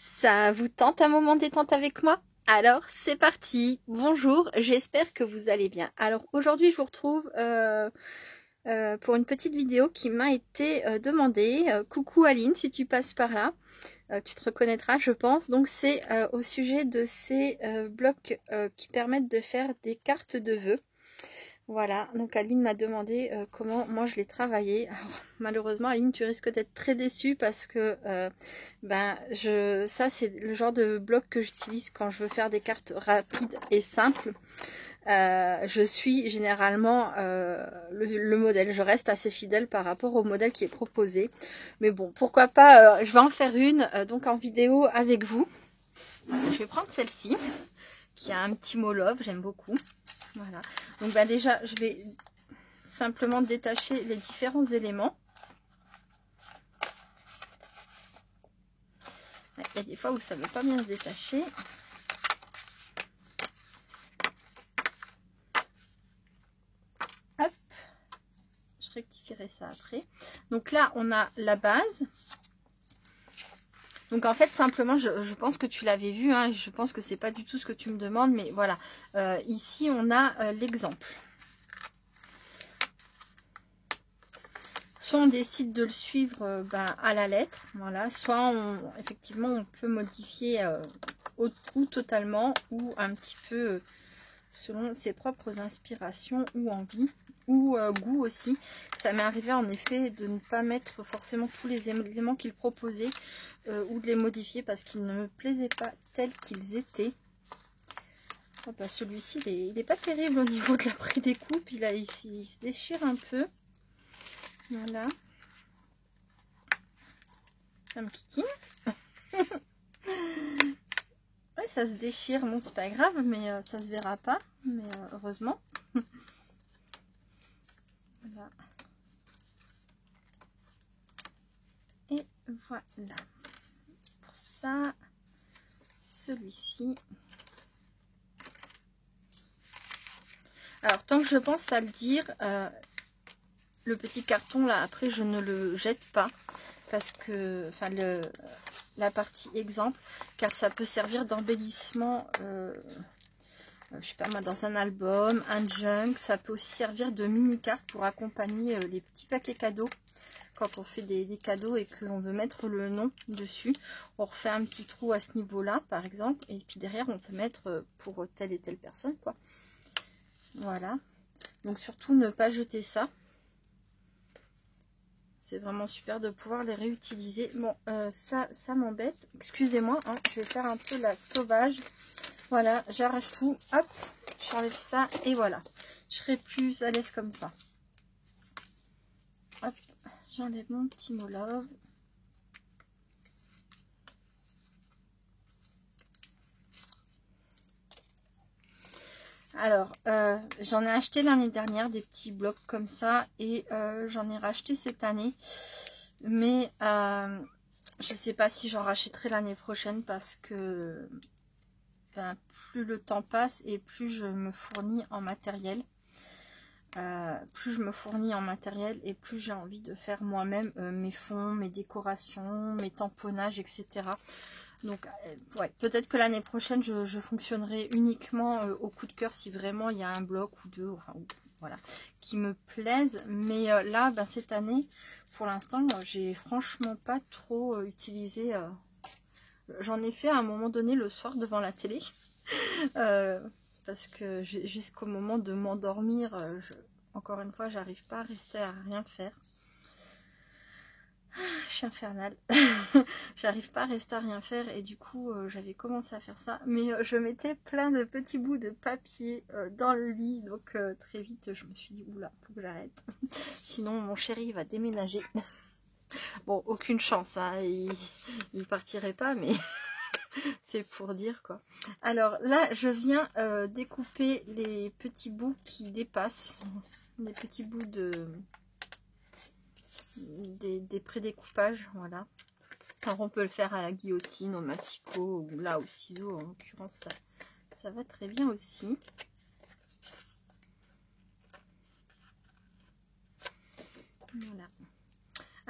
Ça vous tente un moment détente avec moi? Alors c'est parti. Bonjour, j'espère que vous allez bien. Alors aujourd'hui je vous retrouve pour une petite vidéo qui m'a été demandée. Coucou Aline, si tu passes par là, tu te reconnaîtras je pense. Donc c'est au sujet de ces blocs qui permettent de faire des cartes de vœux. Voilà, donc Aline m'a demandé comment moi je l'ai travaillé. Alors, malheureusement Aline, tu risques d'être très déçue parce que ça c'est le genre de bloc que j'utilise quand je veux faire des cartes rapides et simples. Je suis généralement le modèle, je reste assez fidèle par rapport au modèle qui est proposé. Mais bon, pourquoi pas, je vais en faire une donc en vidéo avec vous. Je vais prendre celle-ci qui a un petit mot love, j'aime beaucoup. Voilà, donc déjà je vais simplement détacher les différents éléments. Il y a des fois où ça ne veut pas bien se détacher. Hop, je rectifierai ça après. Donc là on a la base. Donc en fait simplement je pense que tu l'avais vu, hein, je pense que c'est pas du tout ce que tu me demandes, mais voilà, ici on a l'exemple. Soit on décide de le suivre à la lettre, voilà, soit effectivement on peut modifier ou totalement ou un petit peu selon ses propres inspirations ou envies ou goût aussi. Ça m'est arrivé en effet de ne pas mettre forcément tous les éléments qu'il proposait ou de les modifier parce qu'ils ne me plaisaient pas tels qu'ils étaient. Oh bah, celui-ci il est pas terrible au niveau de la prédécoupe, il se déchire un peu. Voilà. Ça me kikine. Ouais, ça se déchire, bon c'est pas grave, mais ça se verra pas, mais heureusement. Voilà. Et voilà. Pour ça, celui-ci. Alors tant que je pense à le dire, le petit carton là, après je ne le jette pas parce que, enfin la partie exemple, car ça peut servir d'embellissement. Je sais pas moi, dans un album, un junk, ça peut aussi servir de mini carte pour accompagner les petits paquets cadeaux. Quand on fait des cadeaux et que l'on veut mettre le nom dessus, on refait un petit trou à ce niveau-là, par exemple, et puis derrière on peut mettre pour telle et telle personne, quoi. Voilà. Donc surtout ne pas jeter ça. C'est vraiment super de pouvoir les réutiliser. Bon, ça m'embête. Excusez-moi, hein, je vais faire un peu la sauvage. Voilà, j'arrache tout. Hop, j'enlève ça et voilà. Je serai plus à l'aise comme ça. Hop, j'enlève mon petit mot love. Alors, j'en ai acheté l'année dernière des petits blocs comme ça et j'en ai racheté cette année. Mais je ne sais pas si j'en rachèterai l'année prochaine parce que plus le temps passe et plus je me fournis en matériel. Et plus j'ai envie de faire moi-même mes fonds, mes décorations, mes tamponnages, etc. Donc ouais, peut-être que l'année prochaine je fonctionnerai uniquement au coup de cœur si vraiment il y a un bloc ou deux, enfin voilà, qui me plaisent. Mais là, cette année, pour l'instant, j'ai franchement pas trop utilisé. J'en ai fait à un moment donné le soir devant la télé. Parce que jusqu'au moment de m'endormir, encore une fois, j'arrive pas à rester à rien faire. Je suis infernale. J'arrive pas à rester à rien faire et du coup, j'avais commencé à faire ça. Mais je mettais plein de petits bouts de papier dans le lit. Donc très vite, je me suis dit, oula, faut que j'arrête. Sinon, mon chéri va déménager. Bon, aucune chance, hein, il partirait pas, mais... c'est pour dire quoi. Alors là, je viens découper les petits bouts qui dépassent, les petits bouts des prédécoupages, voilà. Alors on peut le faire à la guillotine, au massicot ou là au ciseau, en l'occurrence ça va très bien aussi. Voilà.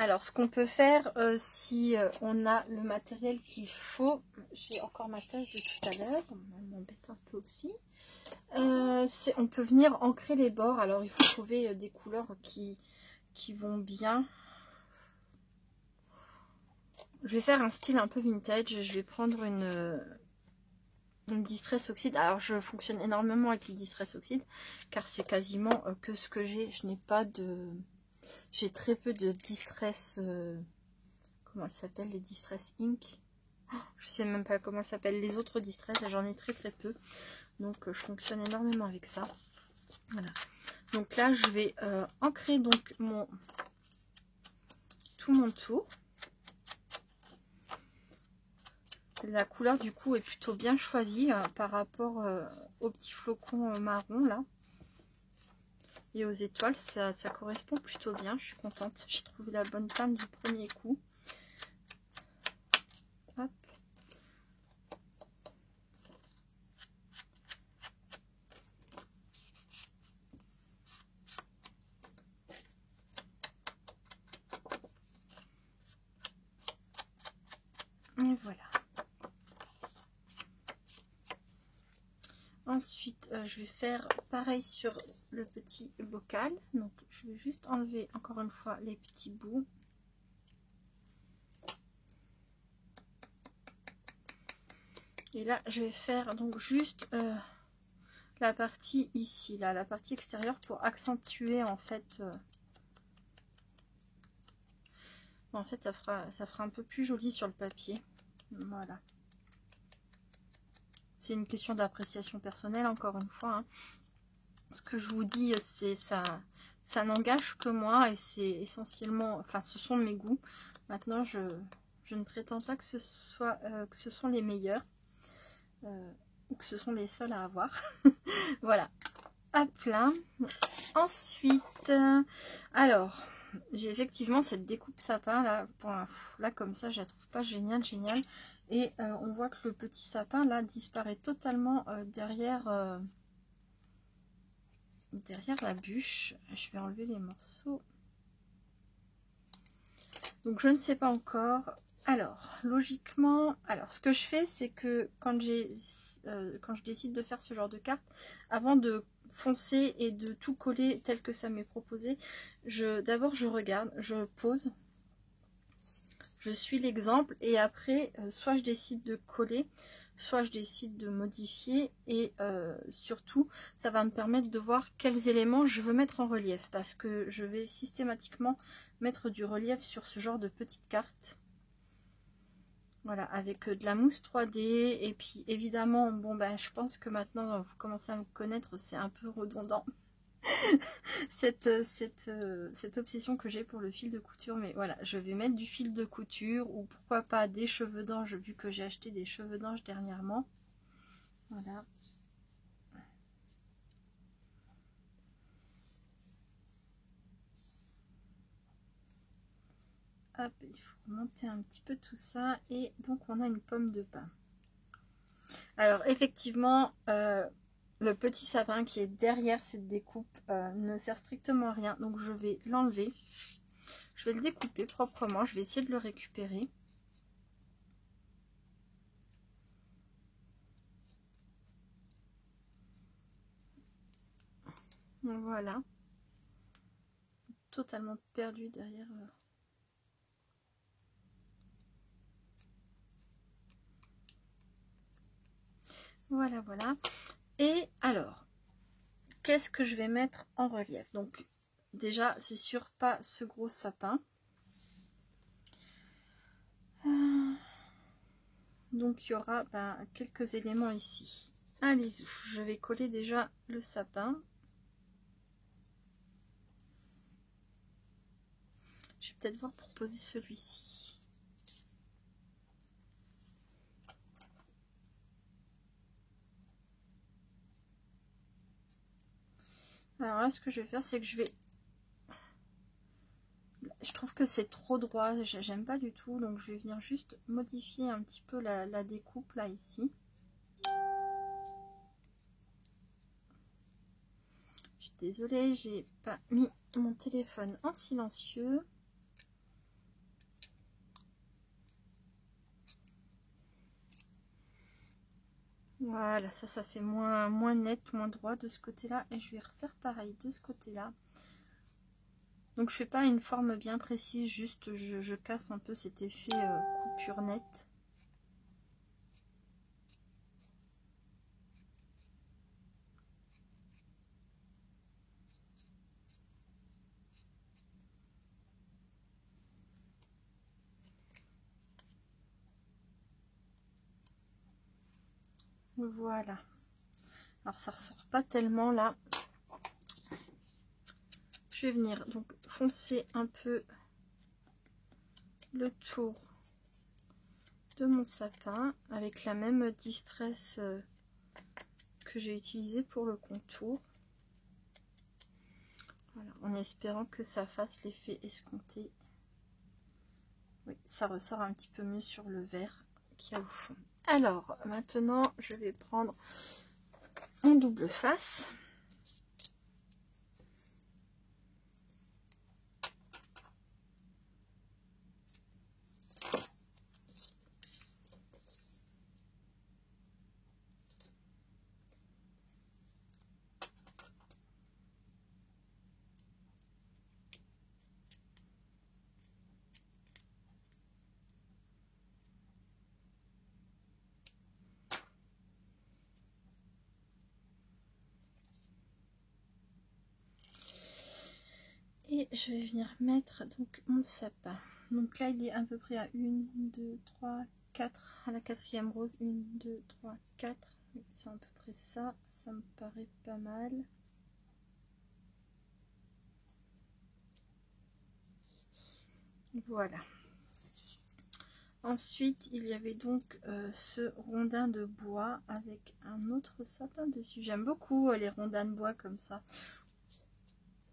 Alors, ce qu'on peut faire, si on a le matériel qu'il faut, j'ai encore ma tasse de tout à l'heure, elle m'embête un peu aussi, on peut venir ancrer les bords. Alors, il faut trouver des couleurs qui vont bien. Je vais faire un style un peu vintage, je vais prendre une Distress Oxide. Alors, je fonctionne énormément avec les Distress Oxide, car c'est quasiment que ce que j'ai. Je n'ai pas de... J'ai très peu de Distress... comment elles s'appellent, les Distress Ink. Oh, je sais même pas comment elles s'appellent, les autres Distress, j'en ai très peu. Donc, je fonctionne énormément avec ça. Voilà. Donc là, je vais ancrer donc tout mon tour. La couleur du coup est plutôt bien choisie par rapport aux petits flocons marron là. Et aux étoiles, ça correspond plutôt bien. Je suis contente. J'ai trouvé la bonne teinte du premier coup. Hop. Et voilà. Ensuite, je vais faire pareil sur le petit bocal. Donc, je vais juste enlever encore une fois les petits bouts. Et là, je vais faire donc juste la partie ici, là, la partie extérieure pour accentuer en fait. En fait, ça fera un peu plus joli sur le papier. Voilà. C'est une question d'appréciation personnelle, encore une fois. Hein. Ce que je vous dis, c'est ça n'engage que moi et c'est essentiellement, enfin, ce sont mes goûts. Maintenant, je ne prétends pas que ce sont les meilleurs ou que ce sont les seuls à avoir. Voilà. Hop là. Ensuite, alors, j'ai effectivement cette découpe sapin là. Là, comme ça, je la trouve pas géniale. Et on voit que le petit sapin là disparaît totalement derrière la bûche. Je vais enlever les morceaux. Donc je ne sais pas encore. Alors logiquement, ce que je fais, c'est que quand je décide de faire ce genre de carte, avant de foncer et de tout coller tel que ça m'est proposé, d'abord je regarde, je pose. Je suis l'exemple et après, soit je décide de coller, soit je décide de modifier et surtout, ça va me permettre de voir quels éléments je veux mettre en relief parce que je vais systématiquement mettre du relief sur ce genre de petites cartes. Voilà, avec de la mousse 3D et puis évidemment, bon ben, je pense que maintenant, vous commencez à me connaître, c'est un peu redondant. cette obsession que j'ai pour le fil de couture, mais voilà, je vais mettre du fil de couture ou pourquoi pas des cheveux d'ange vu que j'ai acheté des cheveux d'ange dernièrement. Voilà. Hop, il faut remonter un petit peu tout ça et donc on a une pomme de pin. Alors effectivement, le petit sapin qui est derrière cette découpe ne sert strictement à rien, donc je vais l'enlever. Je vais le découper proprement, je vais essayer de le récupérer. Voilà. Totalement perdu derrière. Voilà, voilà. Et alors, qu'est-ce que je vais mettre en relief? Donc, déjà, c'est sûr, pas ce gros sapin. Donc, il y aura quelques éléments ici. Allez-y, je vais coller déjà le sapin. Je vais peut-être voir pour poser celui-ci. Alors là, ce que je vais faire, c'est que je trouve que c'est trop droit, j'aime pas du tout, donc je vais venir juste modifier un petit peu la découpe là, ici. Je suis désolée, j'ai pas mis mon téléphone en silencieux. Voilà, ça fait moins net, moins droit de ce côté-là. Et je vais refaire pareil de ce côté-là. Donc je fais pas une forme bien précise, juste je casse un peu cet effet coupure nette. Voilà. Alors ça ressort pas tellement là. Je vais venir donc foncer un peu le tour de mon sapin avec la même distress que j'ai utilisé pour le contour. Voilà, en espérant que ça fasse l'effet escompté. Oui, ça ressort un petit peu mieux sur le vert qui est au fond. Alors maintenant je vais prendre mon double face. Et je vais venir mettre donc mon sapin. Donc là il est à peu près à 1, 2, 3, 4, à la 4e rose. 1, 2, 3, 4. C'est à peu près ça. Ça me paraît pas mal. Voilà. Ensuite il y avait donc ce rondin de bois avec un autre sapin dessus. J'aime beaucoup les rondins de bois comme ça.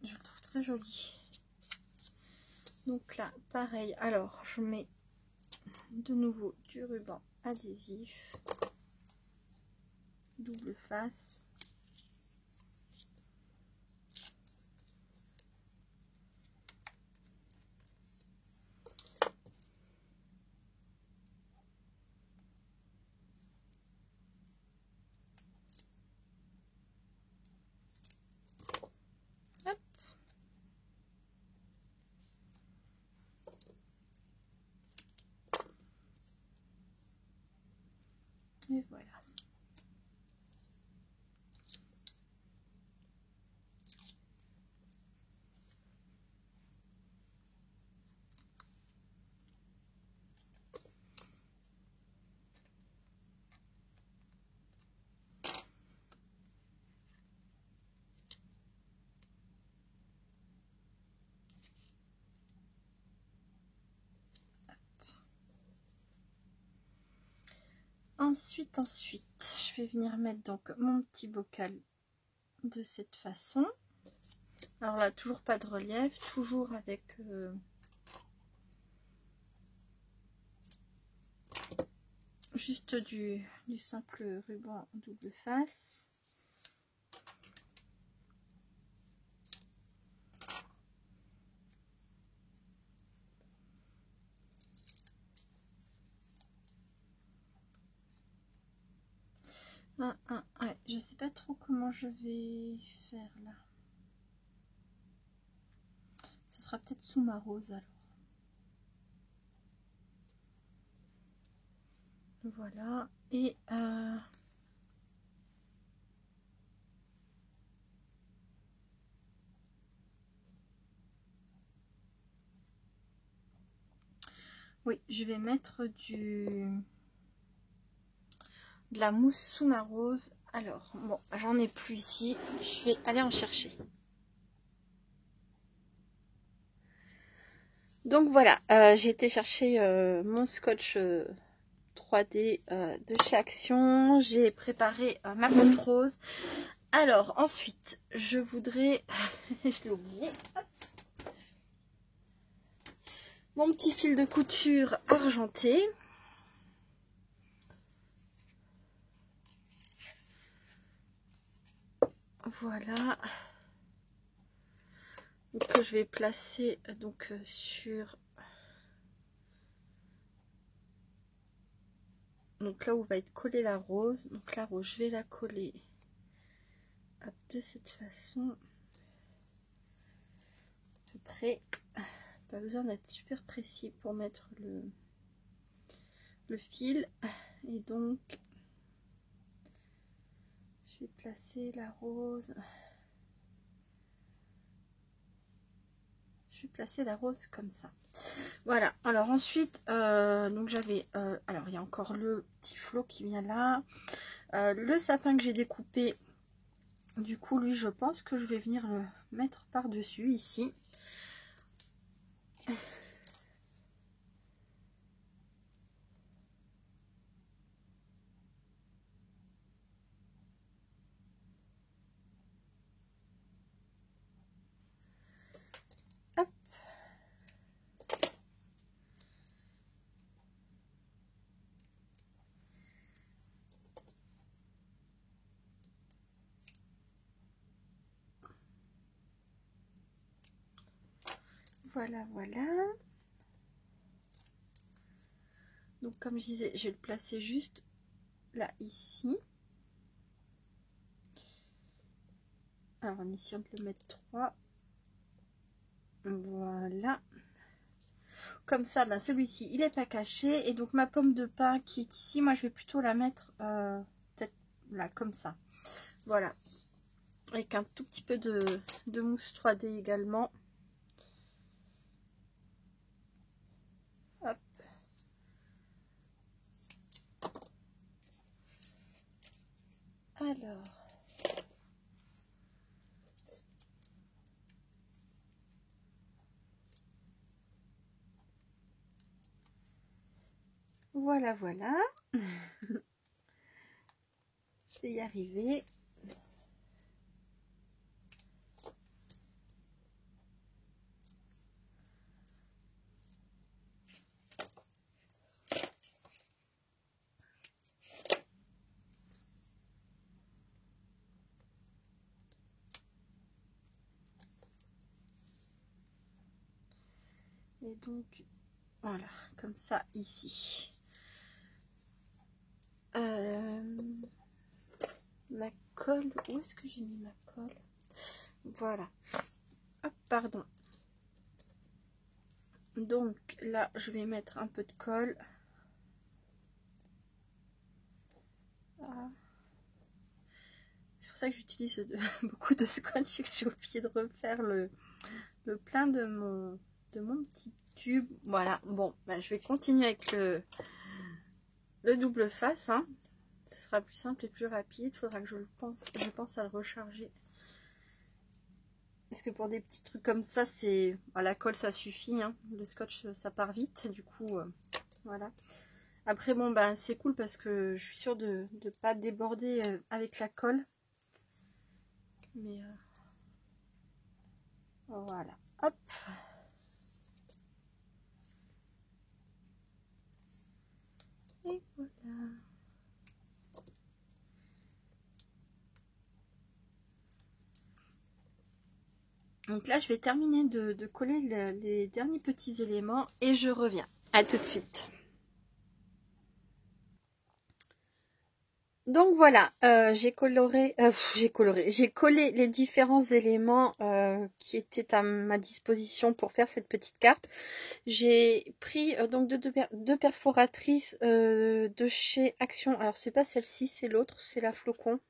Je le trouve très joli. Donc là pareil, alors je mets de nouveau du ruban adhésif, double face. Hop. Et voilà. Ensuite, je vais venir mettre donc mon petit bocal de cette façon. Alors là, toujours pas de relief, toujours avec juste du simple ruban double face. Ouais, je sais pas trop comment je vais faire là. Ce sera peut-être sous ma rose alors. Voilà. Et oui, je vais mettre de la mousse sous ma rose. Alors, bon, j'en ai plus ici. Je vais aller en chercher. Donc voilà, j'ai été chercher mon scotch 3D de chez Action. J'ai préparé ma petite rose. Alors ensuite, je voudrais, je l'ai oublié, mon petit fil de couture argenté. Voilà. Que je vais placer donc sur Donc là où va être collée la rose. Donc la rose, je vais la coller hop, de cette façon. À peu près. Pas besoin d'être super précis pour mettre le fil. Et donc, je vais placer la rose. Je vais placer la rose comme ça. Voilà. Alors ensuite, donc j'avais, alors il y a encore le petit flot qui vient là. Le sapin que j'ai découpé. Du coup, lui, je pense que je vais venir le mettre par-dessus ici. Hop. Voilà, voilà. Donc, comme je disais, je vais le placer juste là, ici. Alors, en essayant de le mettre 3. Voilà. Comme ça, ben, celui-ci, il n'est pas caché. Et donc, ma pomme de pin qui est ici, moi, je vais plutôt la mettre peut-être là, comme ça. Voilà. Avec un tout petit peu de mousse 3D également. Hop. Alors. Voilà, voilà. Je vais y arriver. Et donc, voilà, comme ça, ici. Ma colle, où est-ce que j'ai mis ma colle? Voilà. Hop, pardon. Donc là, je vais mettre un peu de colle. Ah. C'est pour ça que j'utilise beaucoup de scotch et que j'ai oublié de refaire le plein de mon petit tube. Voilà, bon, bah, je vais continuer avec le double face. Hein. Ce sera plus simple et plus rapide. Il faudra que je pense à le recharger. Parce que pour des petits trucs comme ça, c'est la colle, ça suffit. Hein. Le scotch, ça part vite. Du coup, voilà. Après, bon, ben, c'est cool parce que je suis sûre de ne pas déborder avec la colle. Mais voilà. Hop. Et voilà. Donc là, je vais terminer de coller les derniers petits éléments et je reviens. À tout de suite. Donc voilà, j'ai collé les différents éléments qui étaient à ma disposition pour faire cette petite carte. J'ai pris donc deux perforatrices de chez Action. Alors c'est pas celle-ci, c'est l'autre, c'est la Flocon.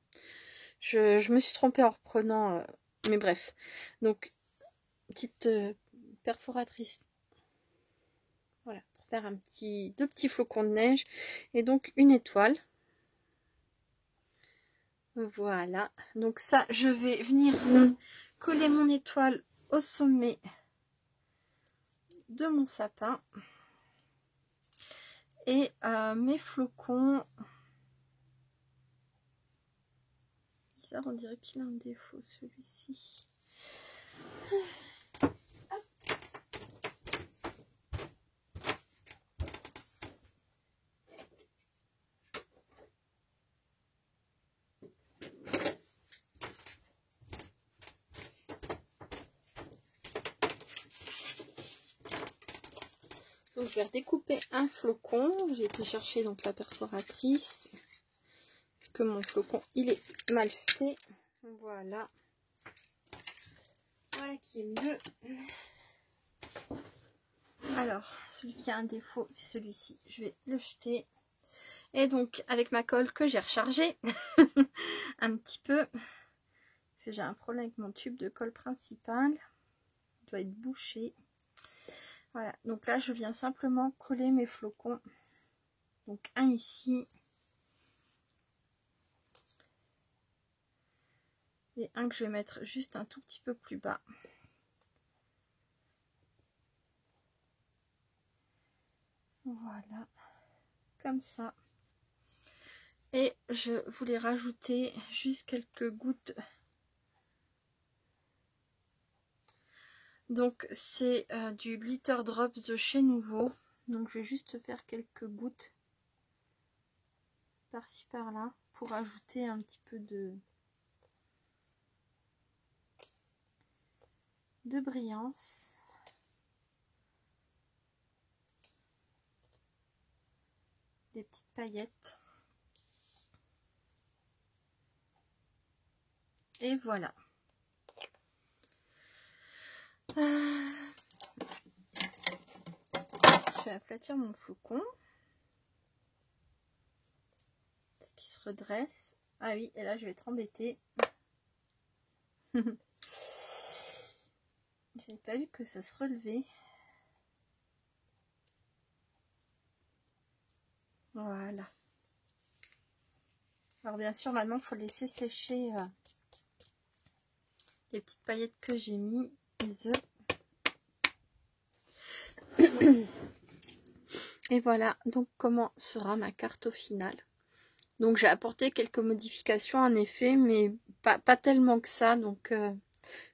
Je me suis trompée en reprenant, mais bref. Donc petite perforatrice. Voilà, pour faire deux petits flocons de neige et donc une étoile. Voilà, donc ça, je vais venir coller mon étoile au sommet de mon sapin. Et mes flocons, bizarre, on dirait qu'il a un défaut celui-ci. Donc je vais redécouper un flocon. J'ai été chercher donc la perforatrice. Parce que mon flocon il est mal fait. Voilà. Voilà qui est mieux. Alors, celui qui a un défaut, c'est celui-ci. Je vais le jeter. Et donc, avec ma colle que j'ai rechargée un petit peu, parce que j'ai un problème avec mon tube de colle principal. Il doit être bouché. Voilà, donc là, je viens simplement coller mes flocons. Donc, un ici. Et un que je vais mettre juste un tout petit peu plus bas. Voilà, comme ça. Et je voulais rajouter juste quelques gouttes. Donc c'est du Glitter Drops de chez Nouveau. Donc je vais juste faire quelques gouttes par-ci par-là pour ajouter un petit peu de brillance. Des petites paillettes. Et voilà. Je vais aplatir mon flocon. Parce qu'il se redresse. Ah oui, et là je vais être embêtée. J'avais pas vu que ça se relevait. Voilà. Alors bien sûr, maintenant il faut laisser sécher les petites paillettes que j'ai mis, les œufs. Et voilà, donc comment sera ma carte au final. Donc j'ai apporté quelques modifications en effet, mais pas tellement que ça. Donc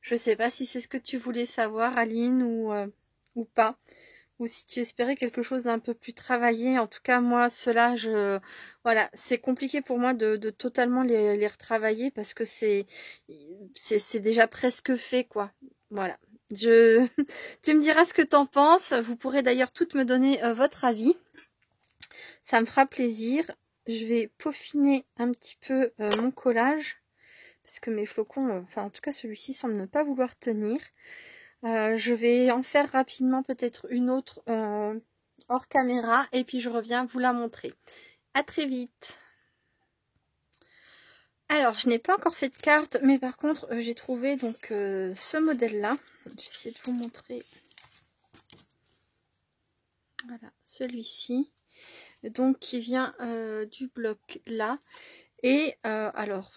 je sais pas si c'est ce que tu voulais savoir, Aline, ou pas. Ou si tu espérais quelque chose d'un peu plus travaillé. En tout cas, moi, cela, voilà, c'est compliqué pour moi de totalement les retravailler parce que c'est déjà presque fait, quoi. Voilà. Tu me diras ce que t'en penses. Vous pourrez d'ailleurs toutes me donner votre avis. Ça me fera plaisir. Je vais peaufiner un petit peu mon collage parce que mes flocons, enfin en tout cas celui-ci semble ne pas vouloir tenir. Je vais en faire rapidement peut-être une autre hors caméra et puis je reviens vous la montrer. À très vite. Alors je n'ai pas encore fait de carte, mais par contre j'ai trouvé donc ce modèle là. Je vais essayer de vous montrer. Voilà, celui-ci. Donc qui vient du bloc là. Et alors,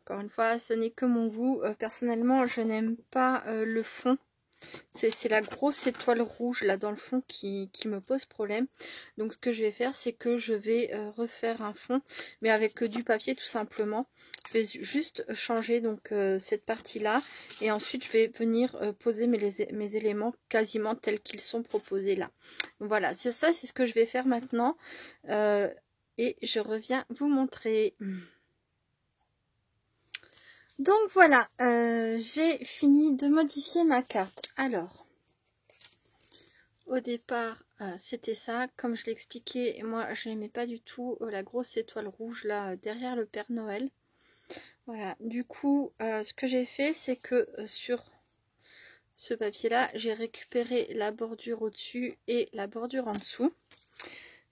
encore une fois, ce n'est que mon goût. Personnellement, je n'aime pas le fond. C'est la grosse étoile rouge là dans le fond qui me pose problème. Donc ce que je vais faire, c'est que je vais refaire un fond, mais avec du papier tout simplement. Je vais juste changer donc cette partie là. Et ensuite, je vais venir poser mes éléments quasiment tels qu'ils sont proposés là. Donc, voilà, c'est ça, c'est ce que je vais faire maintenant. Et je reviens vous montrer. Donc voilà, j'ai fini de modifier ma carte. Alors, au départ, c'était ça. Comme je l'ai expliqué, moi, je n'aimais pas du tout la grosse étoile rouge là derrière le Père Noël. Voilà, du coup, ce que j'ai fait, c'est que sur ce papier-là, j'ai récupéré la bordure au-dessus et la bordure en dessous.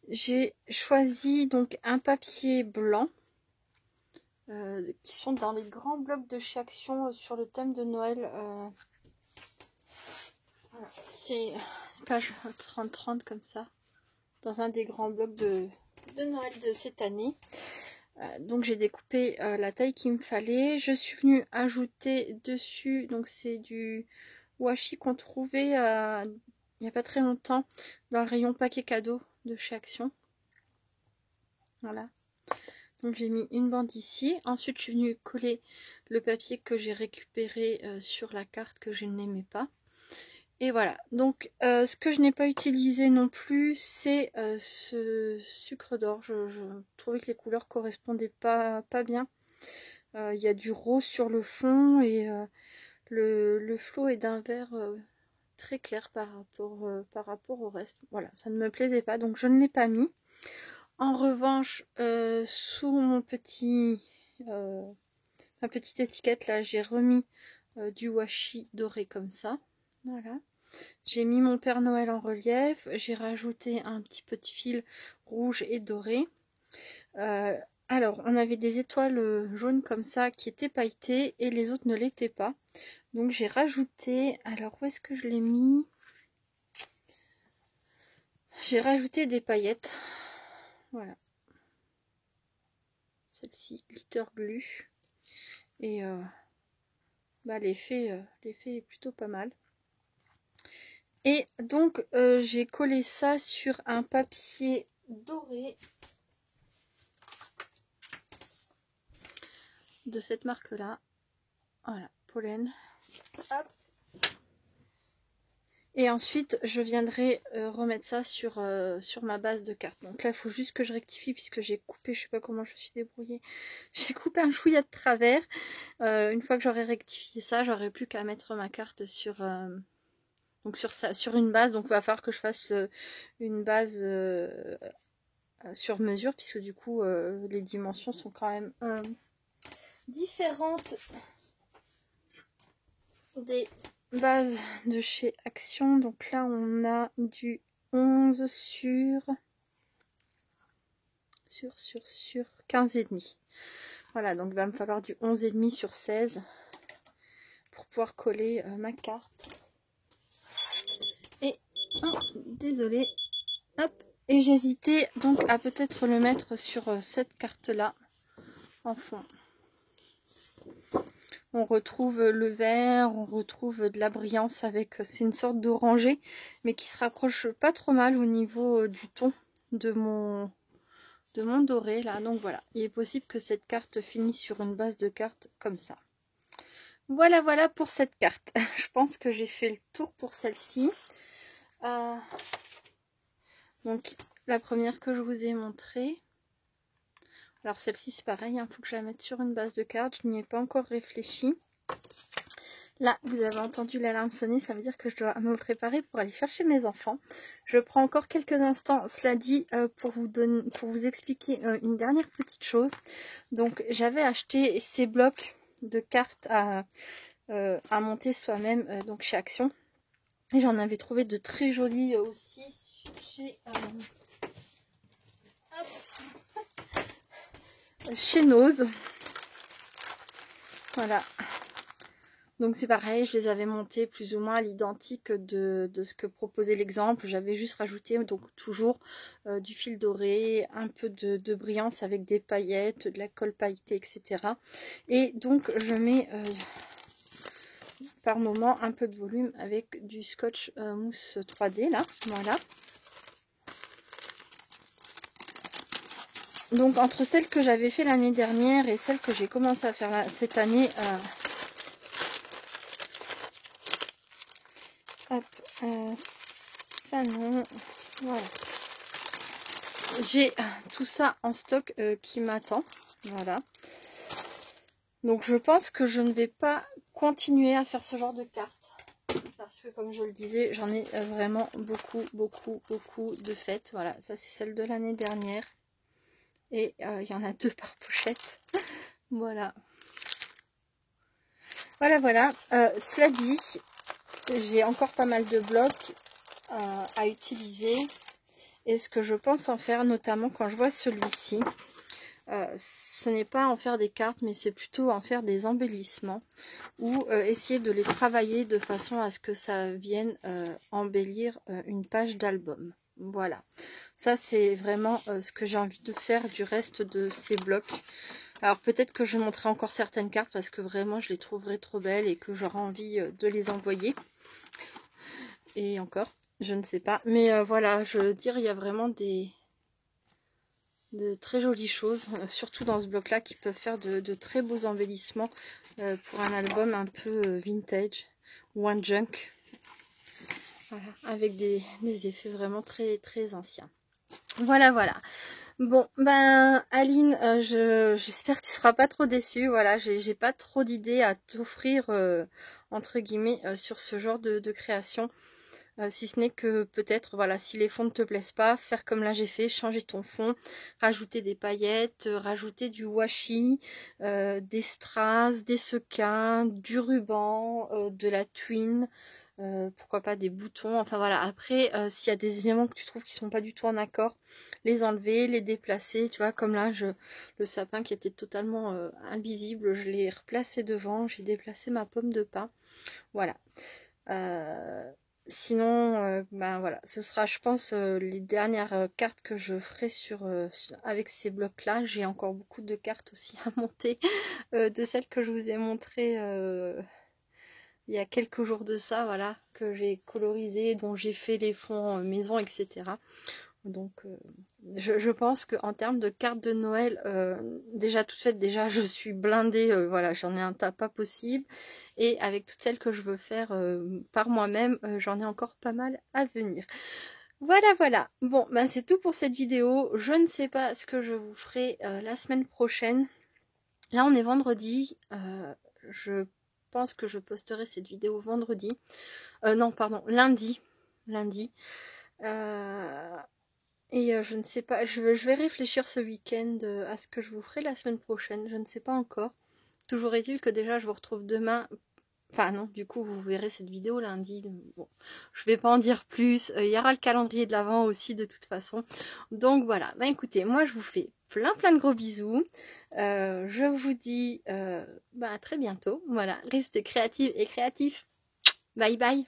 J'ai choisi donc un papier blanc. Qui sont dans les grands blocs de chez Action sur le thème de Noël. Voilà, c'est page 30-30 comme ça, dans un des grands blocs de Noël de cette année. Donc j'ai découpé la taille qu'il me fallait. Je suis venue ajouter dessus, donc c'est du washi qu'on trouvait il n'y a pas très longtemps dans le rayon paquet cadeau de chez Action. Voilà. Donc j'ai mis une bande ici. Ensuite je suis venue coller le papier que j'ai récupéré sur la carte que je n'aimais pas. Et voilà. Donc ce que je n'ai pas utilisé non plus, c'est ce sucre d'orge. Je trouvais que les couleurs correspondaient pas bien. Il y a du rose sur le fond et le flot est d'un vert très clair par rapport au reste. Voilà, ça ne me plaisait pas, donc je ne l'ai pas mis. En revanche, sous mon petit, ma petite étiquette là, j'ai remis du washi doré comme ça. Voilà. J'ai mis mon Père Noël en relief. J'ai rajouté un petit peu de fil rouge et doré. Alors, on avait des étoiles jaunes comme ça qui étaient pailletées et les autres ne l'étaient pas. Donc j'ai rajouté, alors où est-ce que je l'ai mis? J'ai rajouté des paillettes. Voilà. Celle-ci, glitter glue. Et l'effet est plutôt pas mal. Et donc j'ai collé ça sur un papier doré de cette marque là. Voilà, pollen. Hop. Et ensuite je viendrai remettre ça sur ma base de cartes. Donc là il faut juste que je rectifie puisque j'ai coupé, je sais pas comment je me suis débrouillée, j'ai coupé un chouïa de travers. Une fois que j'aurai rectifié ça, j'aurai plus qu'à mettre ma carte sur donc sur une base. Donc il va falloir que je fasse une base sur mesure puisque du coup les dimensions sont quand même différentes des bases de chez Action. Donc là on a du 11 sur 15,5. Voilà, donc il va me falloir du 11,5 sur 16 pour pouvoir coller ma carte. Et désolée, hop, et j'hésitais donc à peut-être le mettre sur cette carte là en fond. On retrouve le vert, on retrouve de la brillance avec, c'est une sorte d'orangé, mais qui se rapproche pas trop mal au niveau du ton de mon doré là. Donc voilà, il est possible que cette carte finisse sur une base de cartes comme ça. Voilà pour cette carte. Je pense que j'ai fait le tour pour celle-ci. Donc la première que je vous ai montrée. Alors celle-ci c'est pareil, il faut que je la mette sur une base de cartes. Je n'y ai pas encore réfléchi. Là, vous avez entendu l'alarme sonner, ça veut dire que je dois me préparer pour aller chercher mes enfants. Je prends encore quelques instants, cela dit, pour vous expliquer une dernière petite chose. Donc, j'avais acheté ces blocs de cartes à monter soi-même, donc chez Action. Et j'en avais trouvé de très jolis aussi chez Nose. Voilà. Donc c'est pareil, je les avais montés plus ou moins à l'identique de ce que proposait l'exemple. J'avais juste rajouté donc toujours du fil doré, un peu de brillance avec des paillettes, de la colle pailletée, etc. Et donc je mets par moment un peu de volume avec du scotch mousse 3D là, voilà. Donc entre celles que j'avais fait l'année dernière et celles que j'ai commencé à faire cette année, ça non, voilà. J'ai tout ça en stock qui m'attend, voilà. Donc je pense que je ne vais pas continuer à faire ce genre de cartes. Parce que comme je le disais, j'en ai vraiment beaucoup de fêtes. Voilà, ça c'est celle de l'année dernière. Et il y en a 2 par pochette. Voilà. Voilà. Cela dit, j'ai encore pas mal de blocs à utiliser. Et ce que je pense en faire, notamment quand je vois celui-ci, ce n'est pas en faire des cartes, mais c'est plutôt en faire des embellissements. Ou essayer de les travailler de façon à ce que ça vienne embellir une page d'album. Voilà. Ça, c'est vraiment ce que j'ai envie de faire du reste de ces blocs. Alors peut-être que je montrerai encore certaines cartes parce que vraiment je les trouverai trop belles et que j'aurai envie de les envoyer. Et encore, je ne sais pas. Mais voilà, je veux dire, il y a vraiment de très jolies choses, surtout dans ce bloc-là, qui peuvent faire de très beaux embellissements pour un album un peu vintage ou un junk. Voilà, avec des effets vraiment très anciens. Voilà. Bon, ben Aline, j'espère que tu seras pas trop déçue. Voilà, j'ai pas trop d'idées à t'offrir entre guillemets sur ce genre de création. Si ce n'est que peut-être, voilà, si les fonds ne te plaisent pas, faire comme là j'ai fait, changer ton fond, rajouter des paillettes, rajouter du washi, des strass, des sequins, du ruban, de la twine, pourquoi pas des boutons, enfin voilà. Après, s'il y a des éléments que tu trouves qui sont pas du tout en accord, les enlever, les déplacer, tu vois, comme là, le sapin qui était totalement invisible, je l'ai replacé devant, j'ai déplacé ma pomme de pin, voilà. Sinon, ben voilà, ce sera, je pense, les dernières cartes que je ferai avec ces blocs-là. J'ai encore beaucoup de cartes aussi à monter, de celles que je vous ai montrées il y a quelques jours de ça, voilà, que j'ai colorisé, dont j'ai fait les fonds maison, etc. Donc, je pense qu'en termes de cartes de Noël, déjà toutes faites, déjà je suis blindée, voilà, j'en ai un tas pas possible. Et avec toutes celles que je veux faire par moi-même, j'en ai encore pas mal à venir. Voilà, voilà. Bon, ben c'est tout pour cette vidéo. Je ne sais pas ce que je vous ferai la semaine prochaine. Là, on est vendredi. Je pense que je posterai cette vidéo vendredi. Non, pardon, lundi. Lundi. Et je ne sais pas, je vais réfléchir ce week-end à ce que je vous ferai la semaine prochaine. Je ne sais pas encore. Toujours est-il que déjà, je vous retrouve demain. Enfin non, du coup, vous verrez cette vidéo lundi. Bon, je vais pas en dire plus. Il y aura le calendrier de l'Avent aussi, de toute façon. Donc voilà. Ben écoutez, moi, je vous fais plein de gros bisous. Je vous dis à très bientôt. Voilà, restez créatives et créatifs. Bye bye.